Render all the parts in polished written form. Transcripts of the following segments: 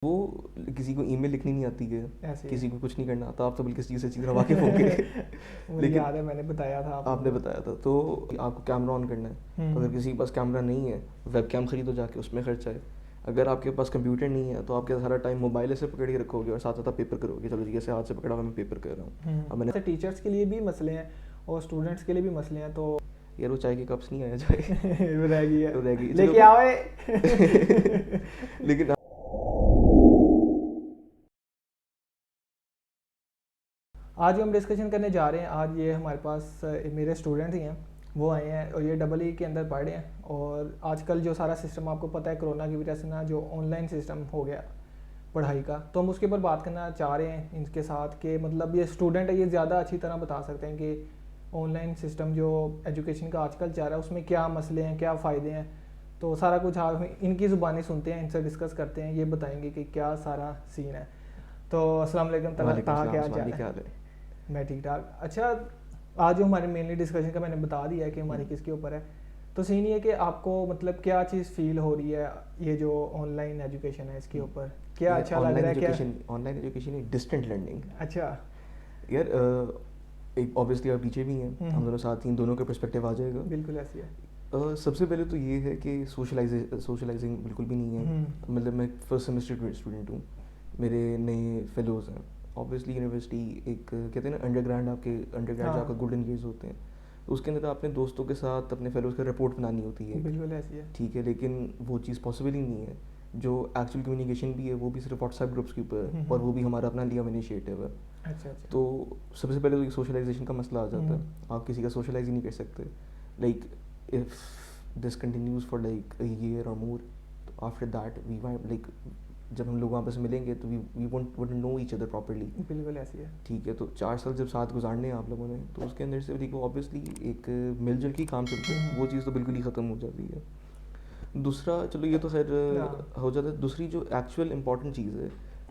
वो किसी को ईमेल लिखनी नहीं आती है, ऐसे ही किसी है। को कुछ नहीं करना आता, आप तो बिल्कुल किसी चीज़ से अच्छी तरह वाकिफ़ होंगे। मुझे लेकिन याद है मैंने बताया था आपको। आपने बताया था तो आपको कैमरा ऑन करना है। अगर हम्म। किसी के पास कैमरा नहीं है, वेब कैम खरीदो जाके, उसमें खर्चा है। अगर आपके पास कंप्यूटर नहीं है तो आपके सारा टाइम मोबाइल ऐसे पकड़ के रखोगे और साथ साथ आप पेपर करोगे, चलो जी ऐसे हाथ से पकड़ा हुआ मैं पेपर कर रहा हूँ। अब मैंने तो टीचर्स के लिए भी मसले हैं और स्टूडेंट्स के लिए भी मसले हैं, तो यार वो चाय के कप्स नहीं आया जाए। वो रह गई है, तो रह गई चलो लेके आओ लेकिन आज जो हम डिस्कशन करने जा रहे हैं, आज ये हमारे पास मेरे स्टूडेंट ही हैं, वो आए हैं और ये डबल ई के अंदर पढ़ रहे हैं। और आजकल जो सारा सिस्टम आपको पता है कोरोना की वजह से ना जो ऑनलाइन सिस्टम हो गया पढ़ाई का, तो हम उसके ऊपर बात करना चाह रहे हैं इनके साथ कि मतलब ये स्टूडेंट है, ये ज़्यादा अच्छी तरह बता सकते हैं कि ऑनलाइन सिस्टम जो एजुकेशन का आजकल चल रहा है उसमें क्या मसले हैं, क्या फ़ायदे हैं। तो सारा कुछ आप इनकी ज़ुबानी सुनते हैं, इनसे डिस्कस करते हैं, ये बताएंगे कि क्या सारा सीन है। तो अस्सलाम वालेकुम वालेकुम ताहा, सलाम क्या उस्मान जी, चाल क्या है? हाल है? मैं ठीक ठाक। अच्छा, आज जो हमारे मेनली डिस्कशन का मैंने बता दिया है कि हमारी हम्म, किसके ऊपर है। तो सीन ये है कि आपको मतलब क्या चीज़ फील हो रही है, ये जो ऑनलाइन एजुकेशन है इसके हम्म। ऊपर क्या यार अच्छा लग रहा है क्या? Online education distant learning. अच्छा। यार एक ऑब्वियसली आप टीचर भी हैं, हम दोनों साथ ही दोनों का पर्सपेक्टिव आ जाएगा। बिल्कुल ऐसी है। सबसे पहले तो ये है कि सोशलाइजिंग बिल्कुल भी नहीं है। मतलब मैं फर्स्ट सेमेस्टर स्टूडेंट हूँ, मेरे नए फेलोज़ हैं। ऑब्वियसली यूनिवर्सिटी एक कहते हैं ना अंडर ग्रेड जो आपका हाँ, गोल्डन ईयर्स होते हैं, तो उसके अंदर आपने दोस्तों के साथ अपने फेलोज़ का रिपोर्ट बनानी होती है एक, बिल्कुल ऐसी है। ठीक है, लेकिन वो चीज़ पॉसिबल ही नहीं है। जो एक्चुअल कम्युनिकेशन भी है वो भी सिर्फ व्हाट्सएप ग्रुप्स के ऊपर है, और वो भी हमारा अपना लिया हुआ इनिशिएटिव है। अच्छा अच्छा। तो सबसे पहले तो ये सोशलाइजेशन का मसला आ जाता है, हम्म। आप किसी का सोशलाइज ही नहीं कर सकते। Like if this continues for like a year और मोर, तो after that we want like जब हम लोग आपस में मिलेंगे तो we won't know each other properly. बिल्कुल ऐसी है। ठीक है, तो 4 साल जब साथ गुजारने हैं आप लोगों ने, तो उसके अंदर से देखो ऑब्वियसली एक मिलजुल के काम चलते हैं, वो चीज़ तो बिल्कुल ही ख़त्म हो जाती है। दूसरा चलो ये तो खैर हाँ। हो जाता है। दूसरी जो एक्चुअल इंपॉर्टेंट चीज़ है,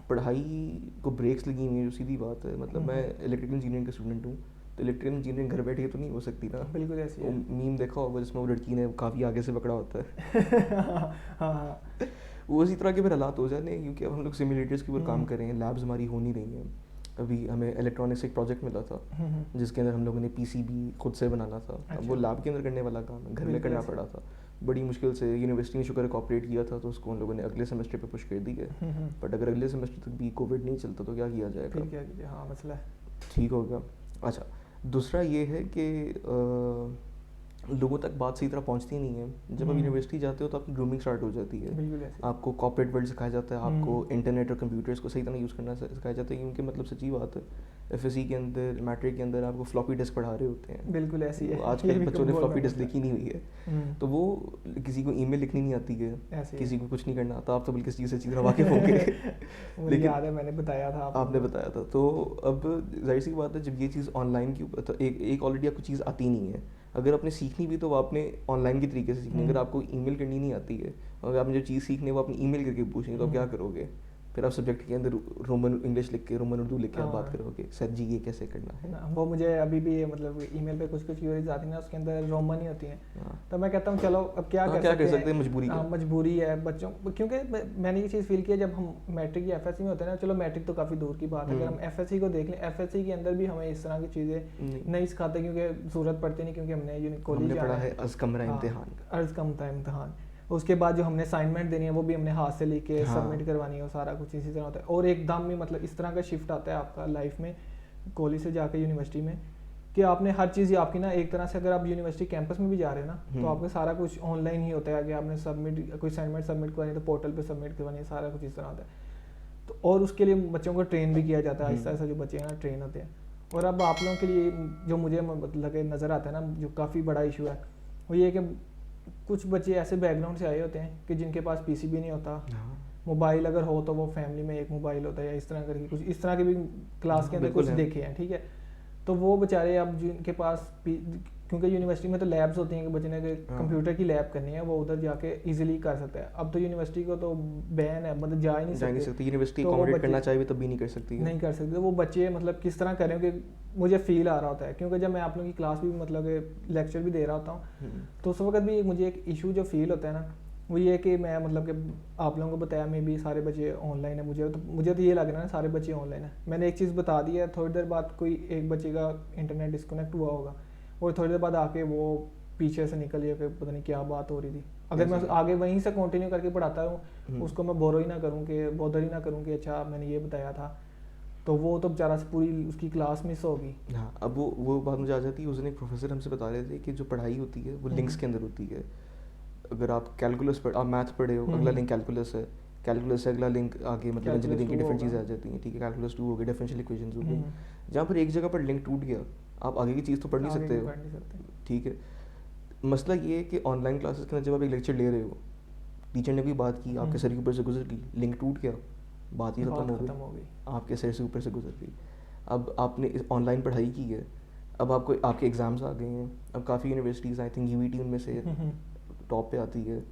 पढ़ाई को ब्रेक्स लगी हुई हैं, जो सीधी बात है। मतलब मैं इलेक्ट्रिकल इंजीनियरिंग का स्टूडेंट हूँ, तो इलेक्ट्रिकल इंजीनियरिंग घर बैठे तो नहीं हो सकती ना। बिल्कुल ऐसी वो है। मीम देखा होगा जिसमें वो लड़की ने काफ़ी आगे से पकड़ा होता है। हाँ हाँ। वो इसी तरह के फिर हालात हो जाते हैं, क्योंकि अब हम लोग सिमुलेटर्स के ऊपर काम हम्म कर रहे हैं, लैब्स हमारी हो नहीं रही हैं। अभी हमें इलेक्ट्रॉनिक्स एक प्रोजेक्ट मिला था हम्म। जिसके अंदर हम लोगों ने पीसीबी खुद से बनाना था। अब वो अच्छा। लैब के अंदर करने वाला काम है, घर में बिल्कुल करना ऐसी पड़ा है। था। बड़ी मुश्किल से यूनिवर्सिटी ने शुक्र कॉपरेट किया था, तो उसको उन लोगों ने अगले सेमेस्टर पे पुश कर दी है। बट अगर अगले सेमेस्टर तक भी कोविड नहीं चलता तो क्या किया जाएगा? फिर क्या कीजिए, हाँ मसला है। ठीक हो गया। अच्छा, दूसरा ये है कि लोगों तक बात सही तरह पहुंचती नहीं है। जब आप यूनिवर्सिटी जाते हो तो आपकी ग्रूमिंग स्टार्ट हो जाती है। बिल्कुल ऐसी। आपको कॉर्पोरेट वर्ल्ड सिखाया जाता है, आपको इंटरनेट और कंप्यूटर्स को सही तरह यूज़ करना सिखाया जाता है, क्योंकि मतलब सच्ची बात है, एफएससी के अंदर मैट्रिक के अंदर आपको फ्लॉपी डिस्क पढ़ा रहे होते हैं। बिल्कुल ऐसी तो है। आजकल ये के भी बच्चों ने बोलना फ्लॉपी डिस्क पड़ता देखी नहीं हुई है, है। तो वो किसी को ईमेल लिखनी नहीं आती है, ऐसी है। किसी को कुछ नहीं करना आता, आप तो बिल्कुल किस चीज़ से अच्छी तरह वाकिफ़ होंगे। मुझे लेकिन याद है मैंने बताया था आपने आपको। बताया था, तो अब जाहिर सी बात है जब ये चीज़ ऑनलाइन की ऊपर, तो एक ऑलरेडी आपको चीज़ आती नहीं है। अगर आपने सीखनी भी तो वो आपने ऑनलाइन के तरीके से सीखनी है। अगर आपको ईमेल करनी नहीं आती है, और आपने जो चीज़ सीखनी है वो अपनी ईमेल करके पूछेंगे, तो आप क्या करोगे? फिर आप सब्जेक्ट के अंदर रोमन इंग्लिश लिख के, रोमन उर्दू लिख के आप बात हाँ करोगे, सर जी ये कैसे करना है। ना, वो मुझे अभी भी मतलब ईमेल पे कुछ कुछ क्यूरीज आती हैं ना, उसके अंदर रोमन ही होती हैं। हाँ तो मैं कहता हूँ चलो अब क्या हाँ, कर क्या कर सकते सकते हैं, हैं। मजबूरी हाँ का। मजबूरी है बच्चों, क्योंकि मैंने ये चीज़ फील किया जब हम मैट्रिक या एफएससी में होते हैं ना, चलो मैट्रिक तो काफ़ी दूर की बात है, अगर हम एफएससी को देख लें, एफएससी के अंदर भी हमें इस तरह की चीज़ें नहीं सिखाते, क्योंकि ज़रूरत पड़ती नहीं, क्योंकि हमने कॉलेज हमने जाना पढ़ा है है। अज़ कमरा हाँ, इम्तिहान। अर्ज कम था इम्तहान। उसके बाद जो हमने असाइनमेंट देनी है वो भी हमने हाथ से लिख के हाँ सबमिट करवानी है, वो सारा कुछ इसी तरह होता है। और एकदम में मतलब इस तरह का शिफ्ट आता है आपका लाइफ में, कॉलेज से जाके यूनिवर्सिटी में, कि आपने हर चीज़ आपकी ना एक तरह से, अगर आप यूनिवर्सिटी कैंपस में भी जा रहे हैं ना, तो आपका सारा कुछ ऑनलाइन ही होता है कि आपने सबमिट कोई असाइनमेंट सबमिट करवानी है तो पोर्टल पे सबमिट करवानी है, सारा कुछ इस तरह होता है। तो और उसके लिए बच्चों को ट्रेन भी किया जाता है, आहिस्ता आहिस्ता जो बच्चे हैं ना ट्रेन होते हैं। और अब आप लोगों के लिए जो मुझे लगे नज़र आता है ना, जो काफ़ी बड़ा इशू है, वो ये है कि कुछ बच्चे ऐसे बैकग्राउंड से आए होते हैं कि जिनके पास पीसी भी नहीं होता, हाँ मोबाइल अगर हो तो वो फैमिली में एक मोबाइल होता है, या इस तरह करके कुछ इस तरह के भी क्लास के अंदर कुछ बिल्कुल है। देखे हैं, ठीक है। तो वो बेचारे अब जिनके पास क्योंकि यूनिवर्सिटी में तो लैब्स होती हैं कि बच्चे ने कंप्यूटर की लैब करनी है, वो उधर जाके इजीली कर सकता है। अब तो यूनिवर्सिटी को तो बैन है, मतलब जा ही नहीं सकते। यूनिवर्सिटी तो वो अकोमोडेट बच्चे करना चाहिए तब भी नहीं कर सकती है। नहीं कर सकते, वो बच्चे मतलब किस तरह करें कि मुझे फील आ रहा होता है, क्योंकि जब मैं आप लोगों की क्लास भी मतलब लेक्चर भी दे रहा होता हूँ, तो उस वक्त भी मुझे एक इशू जो फील होता है ना, वो ये कि मैं मतलब कि आप लोगों को बताया मे भी सारे बच्चे ऑनलाइन है, मुझे तो ये लग रहा है ना सारे बच्चे ऑनलाइन है। मैंने एक चीज़ बता दी है, थोड़ी देर बाद कोई एक बच्चे का इंटरनेट डिस्कनेक्ट हुआ होगा और थोड़ी देर बाद आके वो पीछे से निकल गया कि पता नहीं क्या बात हो रही थी। अगर मैं आगे वहीं से कंटिन्यू करके पढ़ाता हूँ उसको मैं बोरो ही ना करूँ कि बॉदर ही ना करूँ कि अच्छा मैंने ये बताया था, तो वो तो बेचारा पूरी उसकी क्लास मिस होगी। हाँ, अब वो बात मुझे आ जाती है। उस दिन एक प्रोफेसर हमसे बता रहे थे कि जो पढ़ाई होती है वो लिंक्स के अंदर होती है। अगर आप कैलकुलस आप मैथ पढ़े हो, अगला लिंक कैलकुलस है, कैलकुलस से अगला लिंक आगे मतलब इंजीनियरिंग की डिफरेंट चीज़ें आ जाती हैं, ठीक है, कैलकुलस 2 हो गई, डिफरेंशियल इक्वेशंस हो गई। जहाँ पर एक जगह पर लिंक टूट गया, आप आगे की चीज़ तो पढ़ नहीं सकते हो, ठीक है। मसला ये है कि ऑनलाइन क्लासेस के अंदर जब आप एक लेक्चर ले रहे हो, टीचर ने कोई बात की, आपके सर के ऊपर से गुजर गई, लिंक टूट गया, बात ही खत्म हो गई, आपके सर से ऊपर से गुजर गई। अब आपने ऑनलाइन पढ़ाई की है, अब आपको आपके एग्ज़ाम्स आ गए हैं। अब काफ़ी यूनिवर्सिटीज़, आई थिंक यूईटी उनमें से टॉप पे आती है,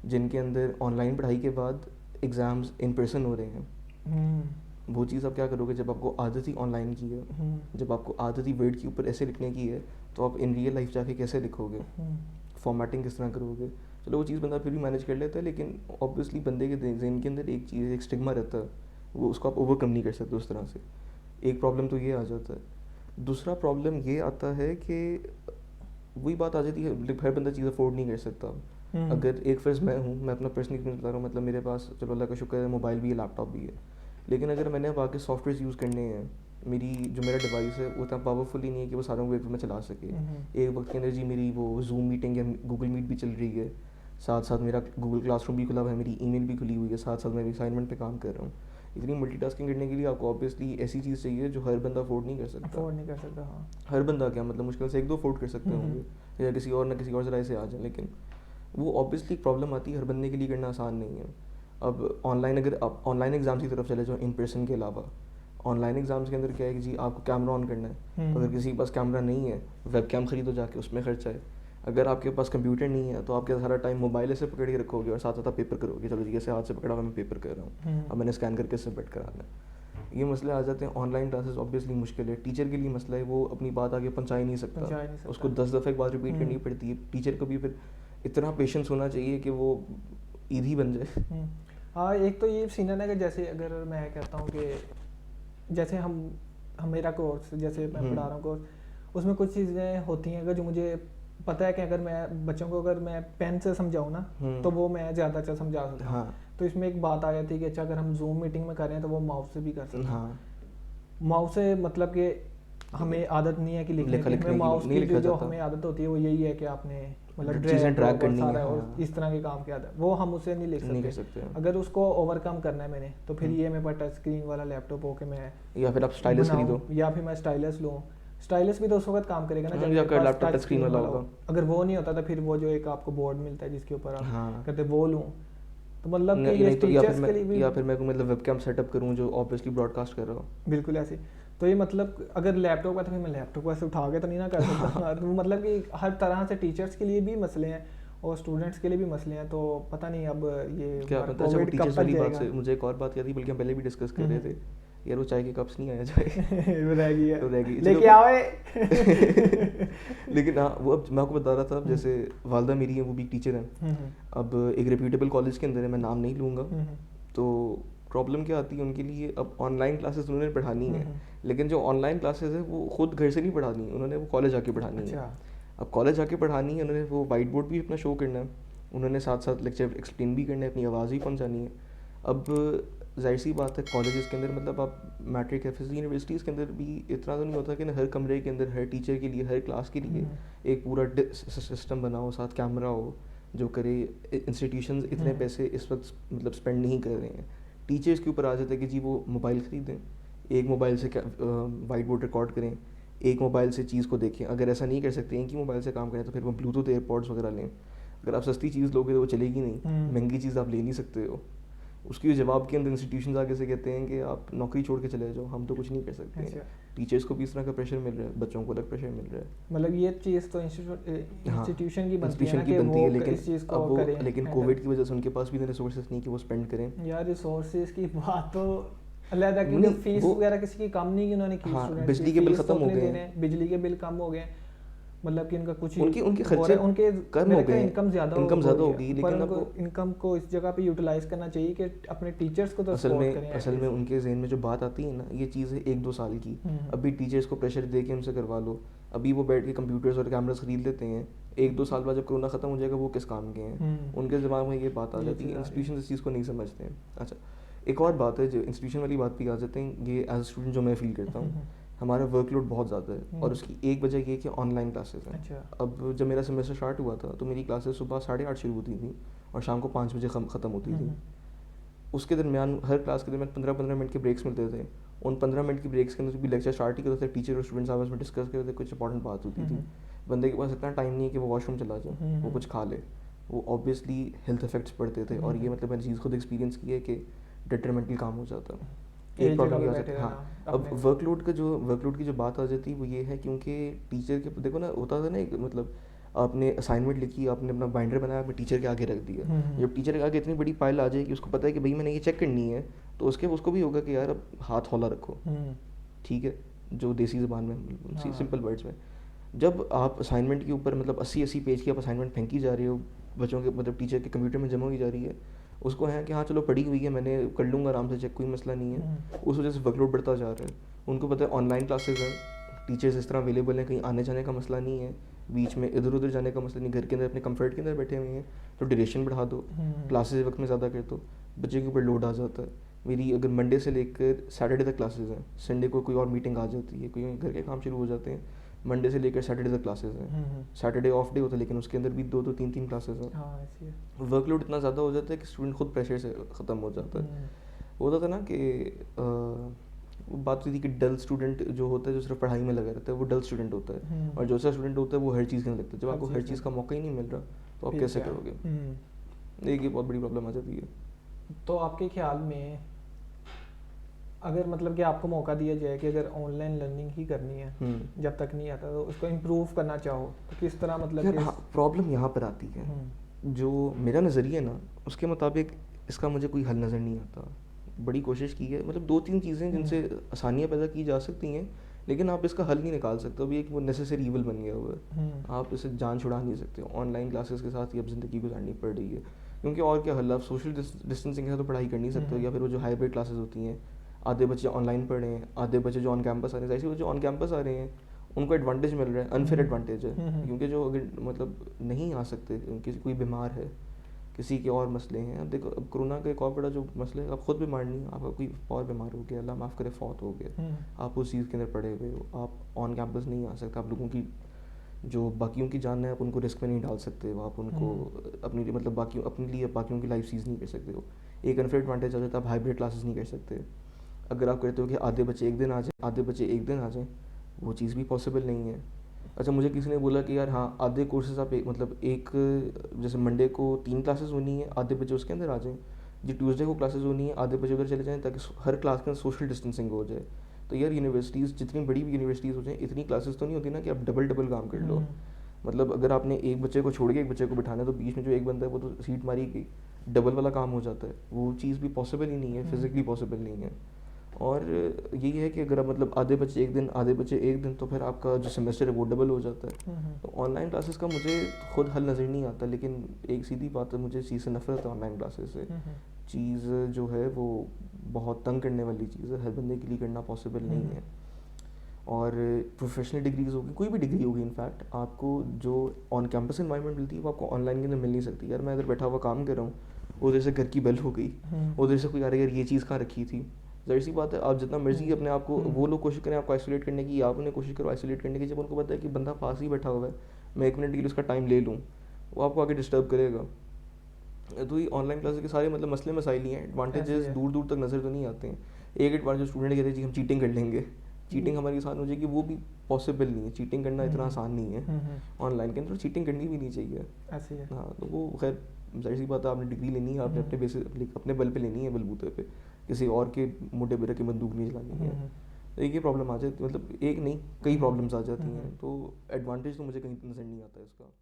जिनके अंदर ऑनलाइन पढ़ाई के बाद एग्ज़ाम्स इन पर्सन हो रहे हैं। वो चीज़ आप क्या करोगे जब आपको आदत ही ऑनलाइन की है, जब आपको आदत ही वर्ड के ऊपर ऐसे लिखने की है, तो आप इन रियल लाइफ जाके कैसे लिखोगे, फॉर्मेटिंग किस तरह करोगे। चलो वो चीज़ बंदा फिर भी मैनेज कर लेता है, लेकिन ऑब्वियसली बंदे के ज़हन के अंदर एक चीज़, एक स्टिग्मा रहता है, वो उसको आप ओवरकम नहीं कर सकते उस तरह से। एक प्रॉब्लम तो ये आ जाता है। दूसरा प्रॉब्लम ये आता है कि वही बात आ जाती है, हर बंदा चीज़ अफोर्ड नहीं कर सकता। अगर एक फ़र्ज़ मैं हूँ, मैं अपना पर्सनल एक्सपीरियंस बता रहा हूँ, मतलब मेरे पास चलो अल्लाह का शुक्र है मोबाइल भी है, लैपटॉप भी है, लेकिन अगर मैंने अब आगे सॉफ्टवेयर यूज़ करने हैं, मेरा डिवाइस है वो इतना पावरफुल ही नहीं है कि वो सारों को एक में चला सके। एक वक्त के अंदर जी मेरी वो जूम मीटिंग या गूगल मीट भी चल रही है, साथ साथ मेरा गूगल क्लासरूम भी खुला हुआ है, मेरी ईमेल भी खुली हुई है, साथ साथ मैं असाइनमेंट पे काम कर रहा हूँ। इतनी मल्टीटास्किंग करने के लिए आपको ऑब्वियसली ऐसी चीज़ चाहिए जो हर बंदा अफोर्ड नहीं कर सकता। हाँ। हर बंदा क्या मतलब मुश्किल से 1-2 अफोर्ड कर सकते होंगे, या किसी और ना किसी और ज़राए से आ जाए, लेकिन वो ऑब्वियसली प्रॉब्लम आती है, हर बंदे के लिए करना आसान नहीं है। अब ऑनलाइन, अगर आप ऑनलाइन एग्ज़ाम्स की तरफ चले जाओ इन पर्सन के अलावा, ऑनलाइन एग्ज़ाम्स के अंदर क्या है कि जी आपको कैमरा ऑन करना है, तो अगर किसी के पास कैमरा नहीं है, वेब कैम खरीदो जाके, उसमें खर्चा है। अगर आपके पास कंप्यूटर नहीं है तो आपके सारा टाइम मोबाइल ऐसे पकड़ के रखोगे और साथ साथ आप पेपर करोगे, चलो जी ऐसे हाथ से पकड़ा हुआ मैं पेपर कर रहा हूँ, अब मैंने स्कैन करके सबमिट कराना है। ये मसले आ जाते हैं। ऑनलाइन क्लासेस ऑब्वियसली मुश्किल है, टीचर के लिए मसला है, वो अपनी बात आगे पहुँचा ही नहीं सकता, उसको 10 दफ़े एक बात रिपीट करनी पड़ती है। टीचर को भी फिर इतना पेशेंस होना चाहिए कि वो ईदी बन जाए। हाँ, एक तो ये सीन है ना कि जैसे अगर मैं कहता हूँ कि जैसे हम मेरा कोर्स, जैसे मैं पढ़ा रहा हूँ कोर्स, उसमें कुछ चीज़ें होती हैं अगर जो मुझे पता है कि अगर मैं बच्चों को अगर मैं पेन से समझाऊँ ना तो वो मैं ज़्यादा अच्छा समझा सकता हूँ। हाँ। तो इसमें एक बात आ जाती है कि अच्छा अगर हम जूम मीटिंग में कर रहे हैं तो वो माउस से भी कर सकते हैं। हाँ। माउस से मतलब कि हमें आदत नहीं है कि लिखने की, माउस की जो हमें आदत होती है वो यही है कि आपने मतलब चीज़ें ड्रैग करनी है, और इस तरह के काम की आदत, वो हम उसे नहीं लिख सकते। अगर उसको ओवरकम करना है मैंने, तो फिर ये मेरे पास टच स्क्रीन वाला लैपटॉप हो के मैं, या फिर आप स्टाइलस खरीदो, या फिर मैं स्टाइलस लूँ। स्टाइलस भी तो उस वक्त काम करेगा ना जब आपका लैपटॉप टच स्क्रीन वाला होगा। अगर वो नहीं होता तो फिर वो जो एक आपको बोर्ड मिलता है जिसके ऊपर आप कहते वो लूँ, तो मतलब कि ये टीचर्स के लिए भी, या फिर मैं मतलब वेबकैम सेटअप करूँ जो ऑब्वियसली ब्रॉडकास्ट कर रहा हूँ, बिल्कुल ऐसे। तो ये मतलब अगर लैपटॉप का, तो फिर मैं लैपटॉप को ऐसे उठा के तो नहीं ना कर सकता। तो मतलब कि हर तरह से टीचर्स के लिए भी मसले हैं और स्टूडेंट्स के लिए भी मसले हैं, तो पता नहीं अब ये क्या पता। अच्छा, वो टीचर्स वाली बात से मुझे एक और बात याद आई, बल्कि हम पहले भी डिस्कस कर रहे थे यार, वो चाय के कप्स नहीं आया जाए वो रह गई है, तो रह गई, लेके आओ। लेकिन हाँ, वो अब मैं आपको बता रहा था, जैसे वालदा मेरी है, वो भी टीचर हैं, अब एक रेप्यूटेबल कॉलेज के अंदर है, मैं नाम नहीं लूँगा, तो प्रॉब्लम क्या आती है उनके लिए, अब ऑनलाइन क्लासेस उन्होंने पढ़ानी है, लेकिन जो ऑनलाइन क्लासेस है वो खुद घर से नहीं पढ़ानी, उन्होंने वो कॉलेज आके पढ़ानी है। अब कॉलेज आके पढ़ानी है, उन्होंने वो वाइट बोर्ड भी अपना शो करना है, उन्होंने साथ साथ लेक्चर एक्सप्लेन भी करना है, अपनी आवाज़ भी पहुँचानी है। अब जाहिर सी बात है कॉलेजेस के अंदर, मतलब आप मैट्रिक एफएससी यूनिवर्सिटीज़ के अंदर भी इतना तो नहीं होता कि हर कमरे के अंदर हर टीचर के लिए, हर क्लास के लिए एक पूरा सिस्टम बना हो, साथ कैमरा हो जो करे। इंस्टीट्यूशंस इतने पैसे इस वक्त मतलब स्पेंड नहीं कर रहे हैं, टीचर्स के ऊपर आ जाता है कि जी वो मोबाइल ख़रीदें, एक मोबाइल से वाइट बोर्ड रिकॉर्ड करें, एक मोबाइल से चीज़ को देखें। अगर ऐसा नहीं कर सकते एक ही मोबाइल से काम करें तो फिर वो ब्लूटूथ एयरपॉड्स वगैरह लें। अगर आप सस्ती चीज़ लोगे तो वो चलेगी नहीं, महंगी चीज़ आप ले नहीं सकते हो। उसके जवाब के अंदर इंस्टीट्यूशन आगे से कहते हैं कि आप नौकरी छोड़ के चले जाओ, हम तो कुछ नहीं कर सकते हैं। टीचर्स को भी इस तरह का प्रेशर मिल रहा है, बच्चों को अलग प्रेशर मिल रहा है। मतलब ये चीज़ तो इंस्टीट्यूशन की बनती है, लेकिन कोविड की वजह से उनके पास भी रिसोर्सेज नहीं कि वो स्पेंड करें। यार रिसोर्सेज की बात तो अलग है, क्योंकि फीस वगैरह किसी की कम नहीं की उन्होंने की। हाँ, बिजली के बिल खत्म हो गए, बिजली के बिल कम हो गए, मतलब कि इनका कुछ ही उनके उनके हो रहा खर्चे है, उनके कम मेरे हो ख्याल गए हैं, इनकम ज़्यादा इनकम ज़्यादा हो है, गई, पर लेकिन उनको आपको इनकम को इस जगह पे यूटिलाइज करना चाहिए कि अपने टीचर्स को तो सपोर्ट करें असल में एटलीस्ट। उनके जहन में जो बात आती है ना, ये चीज़ है 1-2 साल की। अभी टीचर्स को प्रेशर दे के उनसे करवा लो, अभी वो बैठ के कंप्यूटर्स और कैमरास खरीद लेते हैं, 1-2 साल बाद जब कोरोना ख़त्म हो जाएगा वो किस काम के हैं, उनके दिमाग में ये बात आ ये जाती है। चीज़ आ रही है। इंस्टीट्यूशन इस चीज़ को नहीं समझते हैं। अच्छा, एक और बात है जो इंस्टीट्यूशन वाली बात भी आ जाते हैं, ये एज स्टूडेंट जो मैं फील करता हूँ, हमारा वर्कलोड बहुत ज़्यादा है और उसकी एक वजह ये है कि ऑनलाइन क्लासेस हैं। अच्छा। अब जब मेरा सेमेस्टर स्टार्ट हुआ था तो मेरी क्लासेस सुबह 8:30 शुरू होती थी और शाम को 5 बजे ख़त्म होती थी। उसके दरमियान हर क्लास के दरमियान 15-15 मिनट के ब्रेक्स मिलते थे। उन 15 मिनट की ब्रेक्स के अंदर भी लेक्चर स्टार्ट ही करते थे, टीचर और स्टूडेंट्स आपस में डिस्कस करते थे, कुछ इंपॉर्टेंट बात होती थी। बंदे के पास इतना टाइम नहीं है कि वो वॉशरूम चला जाए, वो कुछ खा ले, वो ऑब्वियसली हेल्थ इफेक्ट्स पड़ते थे। और ये मतलब मैंने चीज़ खुद एक्सपीरियंस की है कि डिट्रीमेंटल काम हो जाता है। एक प्रॉब्लम ये आ जाती है। हाँ, अब वर्कलोड की जो बात आ जाती है वो ये है क्योंकि टीचर के देखो ना, होता था ना एक मतलब आपने असाइनमेंट लिखी, आपने अपना बाइंडर बनाया, आपने टीचर के आगे रख दिया। जब टीचर के आगे इतनी बड़ी फाइल आ जाए कि उसको पता है कि भाई मैंने ये चेक करनी है, तो उसको भी होगा कि यार अब हाथ हौला रखो, ठीक है, जो देसी ज़बान में सिंपल वर्ड्स में। जब आप असाइनमेंट के ऊपर मतलब 80-80 पेज की आप असाइनमेंट फेंकी जा रही हो, बच्चों के मतलब टीचर के कंप्यूटर में जमा हुई जा रही है, उसको है कि हाँ चलो पढ़ी हुई है, मैंने कर लूँगा आराम से चेक, कोई मसला नहीं है। उस वजह से वर्कलोड बढ़ता जा रहा है। उनको पता है ऑनलाइन क्लासेस हैं, टीचर्स इस तरह अवेलेबल हैं, कहीं आने जाने का मसला नहीं है, बीच में इधर उधर जाने का मसला नहीं, घर के अंदर अपने कंफर्ट के अंदर बैठे हुए हैं, तो ड्यूरेशन बढ़ा दो, क्लासेस वक्त में ज़्यादा कर दो, बच्चे के ऊपर लोड आ जाता है। मेरी अगर मंडे से लेकर सैटरडे तक क्लासेस हैं, संडे को कोई और मीटिंग आ जाती है, कोई घर के काम शुरू हो जाते हैं, मंडे से लेकर सैटरडे तक क्लासेस हैं। सैटरडे ऑफ डे होता है लेकिन उसके अंदर भी 2-2 3-3 क्लासेस हैं। वर्कलोड इतना ज़्यादा हो जाता है कि स्टूडेंट खुद प्रेशर से ख़त्म हो जाता है। होता था ना कि वो बात हुई थी कि डल स्टूडेंट जो होता है, जो सिर्फ पढ़ाई में लगा रहता है, वो डल स्टूडेंट होता है, और जो ऐसा स्टूडेंट होता है वो हर चीज़ के अंदर लगता है। जब आपको हर चीज़ का मौका ही नहीं मिल रहा तो आप कैसे करोगे? एक ये बहुत बड़ी प्रॉब्लम आ जाती है। तो आपके ख्याल में अगर मतलब कि आपको मौका दिया जाए कि अगर ऑनलाइन लर्निंग ही करनी है जब तक नहीं आता, तो उसको इम्प्रूव करना चाहो तो किस तरह मतलब यार हाँ, प्रॉब्लम यहाँ पर आती है, जो मेरा नज़रिया ना उसके मुताबिक इसका मुझे कोई हल नज़र नहीं आता। बड़ी कोशिश की है, मतलब 2-3 चीज़ें जिनसे आसानियाँ पैदा की जा सकती हैं, लेकिन आप इसका हल नहीं निकाल सकते। अभी एक वो नेसेसरी ईवल बन गया हुआ है, आप इसे जान छुड़ा नहीं सकते। ऑनलाइन क्लासेस के साथ ही अब ज़िंदगी गुजारनी पड़ रही है, क्योंकि और क्या हल, आप सोशल डिस्टेंसिंग के साथ तो पढ़ाई कर नहीं सकते। या फिर वो जो हाइब्रिड क्लासेस होती हैं, आधे बच्चे ऑनलाइन पढ़ रहे हैं, आधे बच्चे जो ऑन कैंपस आ रहे हैं। ऐसे वो जो ऑन कैंपस आ रहे हैं उनको एडवांटेज मिल रहा है, अनफेयर एडवांटेज है, क्योंकि जो अगर मतलब नहीं आ सकते, किसी कोई बीमार है, किसी के और मसले हैं। अब देखो, अब कोरोना का एक और बड़ा जो मसला है, आप खुद बीमार नहीं हो, आपका कोई और बीमार हो गया, अल्लाह माफ़ करे फौत हो गया, आप उस चीज़ के अंदर पड़े हुए हो, आप ऑन कैंपस नहीं आ सकते, आप लोगों की जो बाकियों की जान है आप उनको रिस्क में नहीं डाल सकते हो, आप उनको अपनी मतलब बाकी अपने लिए बाकियों की लाइफ सीज नहीं कर सकते हो। एक अनफेयर एडवांटेज आ जाता है, आप हाइब्रिड क्लासेस नहीं कर सकते। अगर आप कहते हो कि आधे बच्चे एक दिन आ जाएँ, आधे बच्चे एक दिन आ जाएँ, वो चीज़ भी पॉसिबल नहीं है। अच्छा, मुझे किसी ने बोला कि यार हाँ, आधे कोर्सेज आप मतलब एक जैसे मंडे को 3 क्लासेस होनी है, आधे बच्चे उसके अंदर आ जाएँ, जी ट्यूसडे को क्लासेस होनी है, आधे बच्चे उधर चले जाएँ, ताकि हर क्लास के अंदर सोशल डिस्टेंसिंग हो जाए। तो यार यूनिवर्सिटीज़ जितनी बड़ी भी यूनिवर्सिटीज़ हो जाए, इतनी क्लासेस तो नहीं होती ना कि आप डबल डबल काम कर लो। मतलब अगर आपने एक बच्चे को छोड़ के एक बच्चे को बिठाना है, तो बीच में जो एक बंदा है वो तो सीट मारी कि डबल वाला काम हो जाता है, वो चीज़ भी पॉसिबल ही नहीं है, फिजिकली पॉसिबल नहीं है। और यही है कि अगर आप मतलब आधे बच्चे एक दिन, आधे बच्चे एक दिन, तो फिर आपका जो सेमेस्टर है वो डबल हो जाता है। तो ऑनलाइन क्लासेस का मुझे खुद हल नज़र नहीं आता, लेकिन एक सीधी बात है, मुझे चीज़ से नफरत है ऑनलाइन क्लासेस से। चीज़ जो है वो बहुत तंग करने वाली चीज़ है, हर बंदे के लिए करना पॉसिबल नहीं है। और प्रोफेशनल डिग्रीज़ होगी, कोई भी डिग्री होगी, इनफैक्ट आपको जो ऑन कैंपस इन्वायरमेंट मिलती है वो आपको ऑनलाइन के अंदर मिल नहीं सकती। यार मैं अगर बैठा हुआ काम कर रहा हूँ, उधर से घर की बेल हो गई, उधर से कोई आ रहा है, यार ये चीज़ कहाँ रखी थी। जाहिर सी बात है, आप जितना मर्जी अपने आप को, वो लोग कोशिश करें आपको आइसोलेट करने की, आप उन्हें कोशिश करो आइसोलेट करने की, जब उनको पता है कि बंदा पास ही बैठा हुआ है, मैं 1 मिनट के लिए उसका टाइम ले लूँ, वो आपको आगे डिस्टर्ब करेगा। तो ये ऑनलाइन क्लासेस के सारे मतलब मसले मसाइल ही हैं, एडवांटेजेस दूर दूर तक नज़र तो नहीं आते हैं। एक एडवांटेज स्टूडेंट कहते हैं जी हम चीटिंग कर लेंगे, चीटिंग हमारी आसान हो जाएगी, वो भी पॉसिबल नहीं है। चीटिंग करना इतना आसान नहीं है ऑनलाइन के अंदर, चीटिंग करनी भी नहीं चाहिए। ऐसे ही है। हाँ, तो वो खैर जाहिर सी बात है, आपने डिग्री लेनी है, आपने अपने बेसिस अपने बल पे लेनी है, बलबूते पे, किसी और के मोटे पे रख के बंदूक नहीं चलानी है। तो एक ही प्रॉब्लम आ जाती है, मतलब एक नहीं कई प्रॉब्लम्स आ जाती हैं, तो एडवांटेज तो मुझे कहीं नज़र नहीं आता इसका।